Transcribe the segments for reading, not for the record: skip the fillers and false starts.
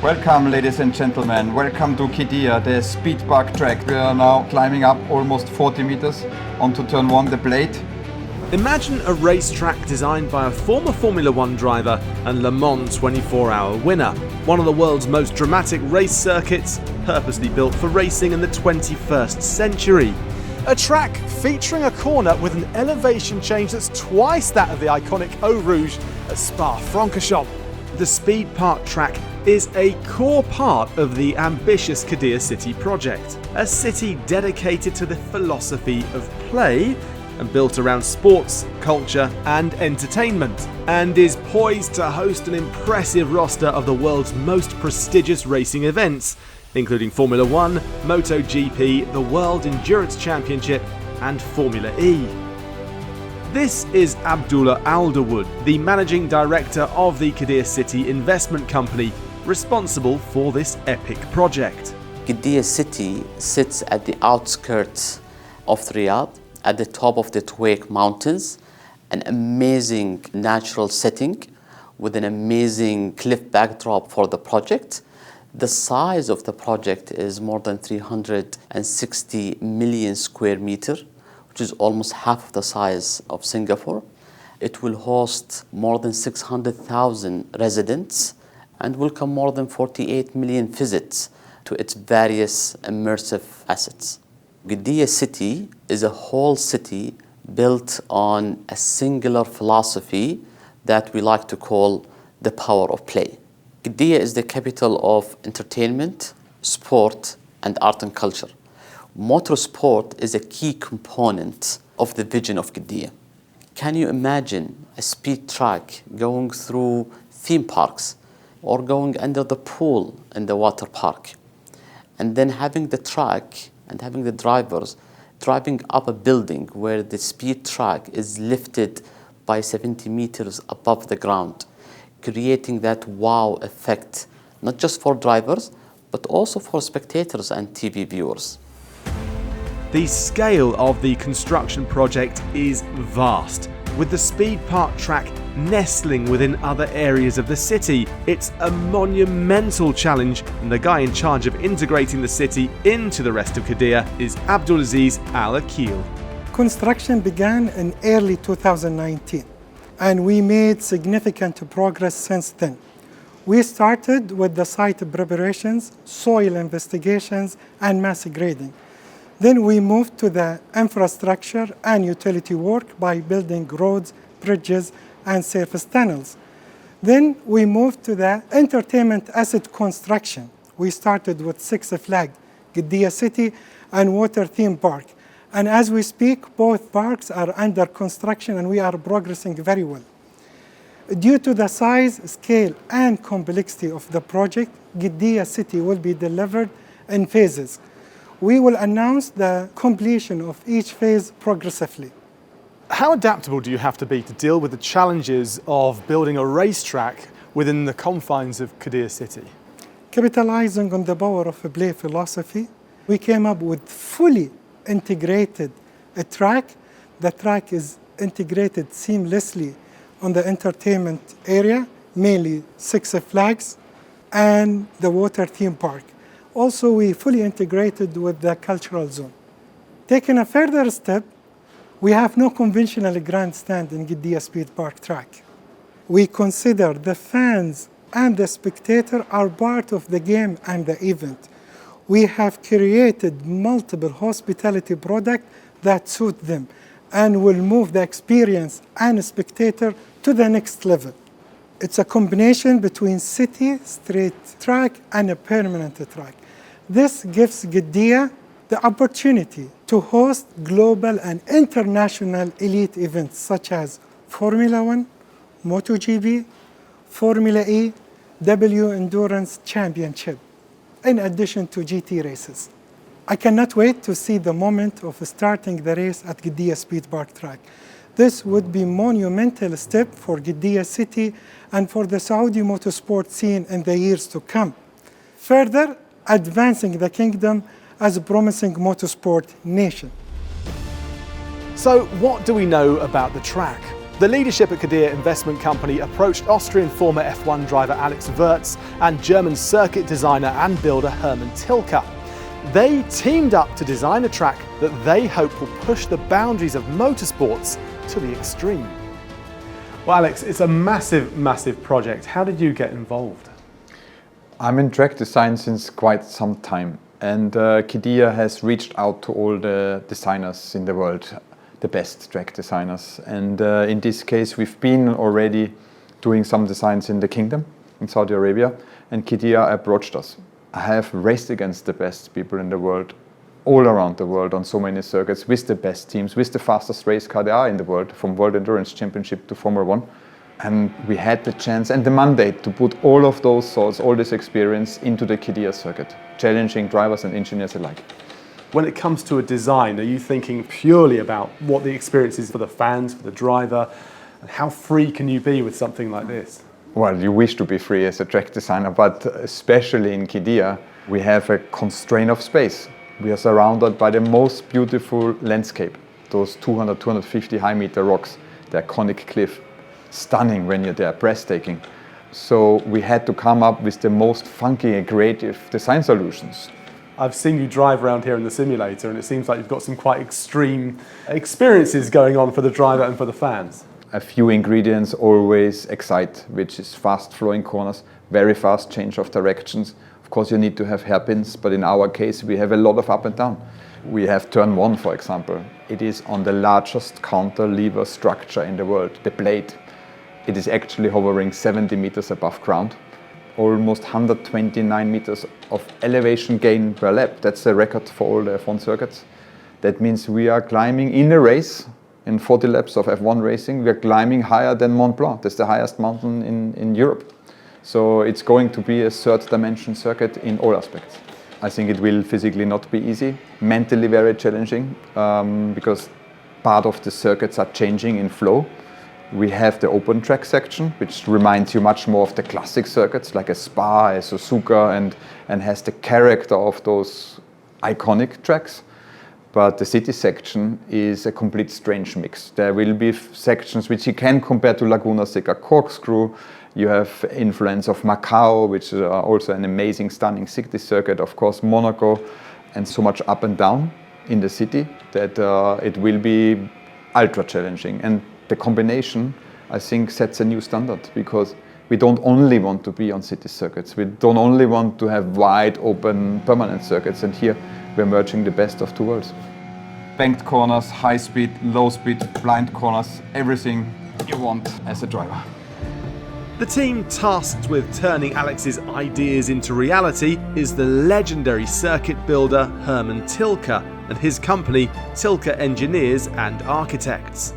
Welcome, ladies and gentlemen. Welcome to Qiddiya, the Speed Park track. We are now climbing up almost 40 meters onto turn 1, the blade. Imagine a racetrack designed by a former Formula 1 driver and Le Mans 24-hour winner. One of the world's most dramatic race circuits, purposely built for racing in the 21st century. A track featuring a corner with an elevation change that's twice that of the iconic Eau Rouge at Spa-Francorchamps. The Speed Park track is a core part of the ambitious Qiddiya City project, a city dedicated to the philosophy of play and built around sports, culture and entertainment, and is poised to host an impressive roster of the world's most prestigious racing events, including Formula 1, MotoGP, the World Endurance Championship and Formula E. This is Abdullah Alderwood, the Managing Director of the Qiddiya City Investment Company, responsible for this epic project. Qiddiya City sits at the outskirts of Riyadh, at the top of the Tuwaiq Mountains, an amazing natural setting with an amazing cliff backdrop for the project. The size of the project is more than 360 million square meters, which is almost half of the size of Singapore. It will host more than 600,000 residents and welcome more than 48 million visits to its various immersive assets. Qiddiya City is a whole city built on a singular philosophy that we like to call the power of play. Qiddiya is the capital of entertainment, sport, and art and culture. Motorsport is a key component of the vision of Qiddiya. Can you imagine a speed track going through theme parks or going under the pool in the water park, and then having the track and having the drivers driving up a building where the speed track is lifted by 70 meters above the ground, creating that wow effect, not just for drivers, but also for spectators and TV viewers. The scale of the construction project is vast, with the Speed Park track nestling within other areas of the city. It's a monumental challenge, and the guy in charge of integrating the city into the rest of Qiddiya is Abdulaziz Al-Akil. Construction began in early 2019, and we made significant progress since then. We started with the site preparations, soil investigations, and mass grading. Then we moved to the infrastructure and utility work by building roads, bridges, and surface tunnels. Then we moved to the entertainment asset construction. We started with Six Flags, Qiddiya City, and Water Theme Park. And as we speak, both parks are under construction and we are progressing very well. Due to the size, scale, and complexity of the project, Qiddiya City will be delivered in phases. We will announce the completion of each phase progressively. How adaptable do you have to be to deal with the challenges of building a racetrack within the confines of Qiddiya City? Capitalizing on the power of play philosophy, we came up with fully integrated track. The track is integrated seamlessly on the entertainment area, mainly Six Flags and the Water Theme Park. Also, we fully integrated with the cultural zone. Taking a further step, we have no conventional grandstand in Qiddiya Speed Park track. We consider the fans and the spectator are part of the game and the event. We have created multiple hospitality products that suit them and will move the experience and spectator to the next level. It's a combination between city, street track, and a permanent track. This gives Qiddiya the opportunity to host global and international elite events such as Formula 1, MotoGP, Formula E, W Endurance Championship, in addition to GT races. I cannot wait to see the moment of starting the race at Qiddiya Speed Park track. This would be a monumental step for Qiddiya City and for the Saudi motorsport scene in the years to come, further advancing the kingdom as a promising motorsport nation. So what do we know about the track? The leadership at Qiddiya Investment Company approached Austrian former F1 driver Alex Wurz and German circuit designer and builder Hermann Tilke. They teamed up to design a track that they hope will push the boundaries of motorsports to the extreme. Well, Alex, it's a massive, massive project. How did you get involved? I'm in track design since quite some time, and Qiddiya has reached out to all the designers in the world, the best track designers. And in this case, we've been already doing some designs in the kingdom, in Saudi Arabia, and Qiddiya approached us. I have raced against the best people in the world, all around the world on so many circuits, with the best teams, with the fastest race car there are in the world, from World Endurance Championship to Formula 1. And we had the chance and the mandate to put all of those thoughts, all this experience into the Qiddiya circuit, challenging drivers and engineers alike. When it comes to a design, are you thinking purely about what the experience is for the fans, for the driver, and how free can you be with something like this? Well, you wish to be free as a track designer, but especially in Qiddiya, we have a constraint of space. We are surrounded by the most beautiful landscape, those 200, 250 high meter rocks, the iconic cliff, stunning when you're there, breathtaking. So we had to come up with the most funky and creative design solutions. I've seen you drive around here in the simulator, and it seems like you've got some quite extreme experiences going on for the driver and for the fans. A few ingredients always excite, which is fast flowing corners, very fast change of directions. Of course, you need to have hairpins, but in our case, we have a lot of up and down. We have turn 1, for example. It is on the largest cantilever structure in the world, the blade. It is actually hovering 70 meters above ground, almost 129 meters of elevation gain per lap. That's the record for all the F1 circuits. That means we are climbing in a race. In 40 laps of F1 racing, we are climbing higher than Mont Blanc. That's the highest mountain in Europe. So it's going to be a third dimension circuit in all aspects. I think it will physically not be easy, mentally very challenging, because part of the circuits are changing in flow. We have the open track section, which reminds you much more of the classic circuits, like a Spa, a Suzuka, and has the character of those iconic tracks. But the city section is a complete strange mix. There will be sections which you can compare to Laguna Seca Corkscrew. You have influence of Macau, which is also an amazing, stunning city circuit. Of course, Monaco, and so much up and down in the city that it will be ultra challenging. And the combination, I think, sets a new standard, because we don't only want to be on city circuits. We don't only want to have wide open permanent circuits. And here we're merging the best of two worlds. Banked corners, high speed, low speed, blind corners, everything you want as a driver. The team tasked with turning Alex's ideas into reality is the legendary circuit builder Hermann Tilke and his company Tilke Engineers and Architects.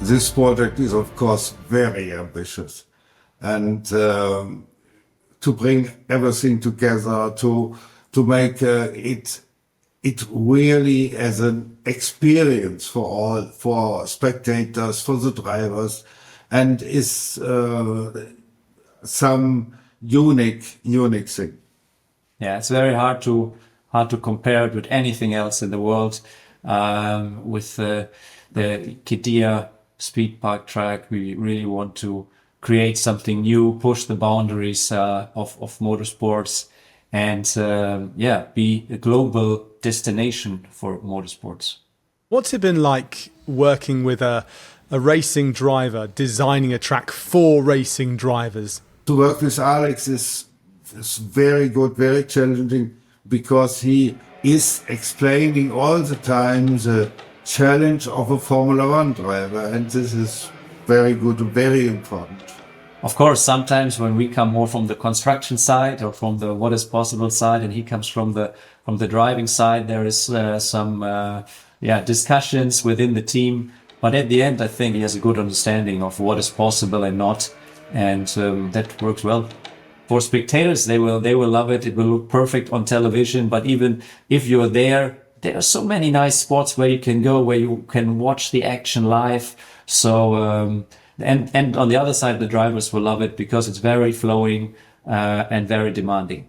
This project is, of course, very ambitious, and to bring everything together, to make it really as an experience for spectators, for the drivers, and is some unique thing. Yeah, it's very hard to compare it with anything else in the world. With the Qiddiya Speed Park track, we really want to create something new, push the boundaries of motorsports, and be a global destination for motorsports. What's it been like working with a racing driver, designing a track for racing drivers? To work with Alex is very good, very challenging, because he is explaining all the time the challenge of a Formula 1 driver, and this is very good and very important. Of course, sometimes when we come more from the construction side or from the what is possible side, and he comes from the driving side, there is some discussions within the team. But at the end, I think he has a good understanding of what is possible and not, and that works well. For spectators, they will love it. It will look perfect on television. But even if you're there are so many nice spots where you can go, where you can watch the action live. So and on the other side, the drivers will love it because it's very flowing and very demanding.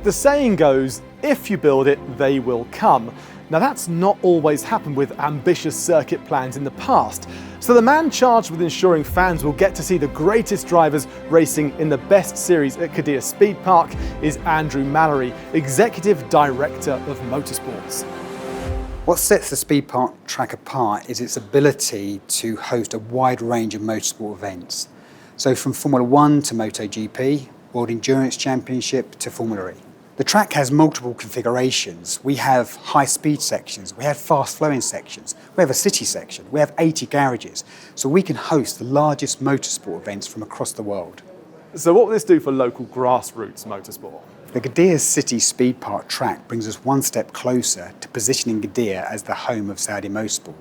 The saying goes, if you build it, they will come. Now that's not always happened with ambitious circuit plans in the past, so the man charged with ensuring fans will get to see the greatest drivers racing in the best series at Qiddiya Speed Park is Andrew Mallory, Executive Director of Motorsports. What sets the Speed Park track apart is its ability to host a wide range of motorsport events. So from Formula 1 to MotoGP, World Endurance Championship to Formula E. The track has multiple configurations. We have high-speed sections, we have fast-flowing sections, we have a city section, we have 80 garages. So we can host the largest motorsport events from across the world. So what will this do for local grassroots motorsport? The Qiddiya City Speed Park track brings us one step closer to positioning Qiddiya as the home of Saudi motorsport,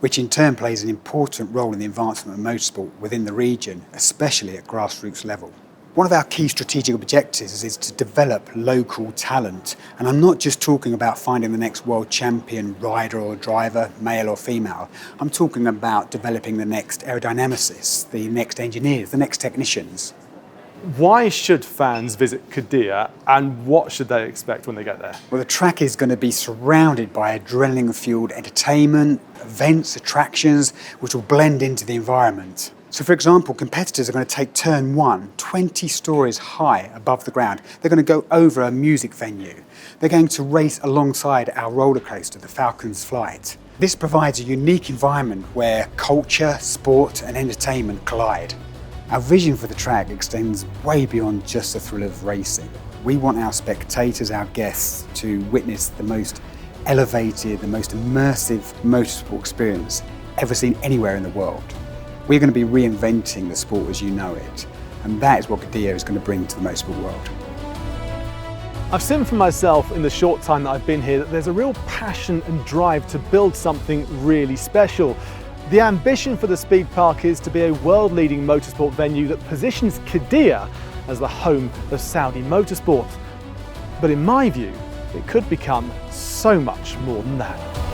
which in turn plays an important role in the advancement of motorsport within the region, especially at grassroots level. One of our key strategic objectives is to develop local talent, and I'm not just talking about finding the next world champion rider or driver, male or female. I'm talking about developing the next aerodynamicists, the next engineers, the next technicians. Why should fans visit Qiddiya, and what should they expect when they get there? Well, the track is going to be surrounded by adrenaline-fueled entertainment, events, attractions, which will blend into the environment. So for example, competitors are going to take turn 1, 20 stories high above the ground. They're going to go over a music venue. They're going to race alongside our roller coaster, the Falcon's Flight. This provides a unique environment where culture, sport and entertainment collide. Our vision for the track extends way beyond just the thrill of racing. We want our spectators, our guests, to witness the most elevated, the most immersive motorsport experience ever seen anywhere in the world. We're going to be reinventing the sport as you know it, and that is what Qiddiya is going to bring to the motorsport world. I've seen for myself in the short time that I've been here that there's a real passion and drive to build something really special. The ambition for the Speed Park is to be a world-leading motorsport venue that positions Qiddiya as the home of Saudi motorsport. But in my view, it could become so much more than that.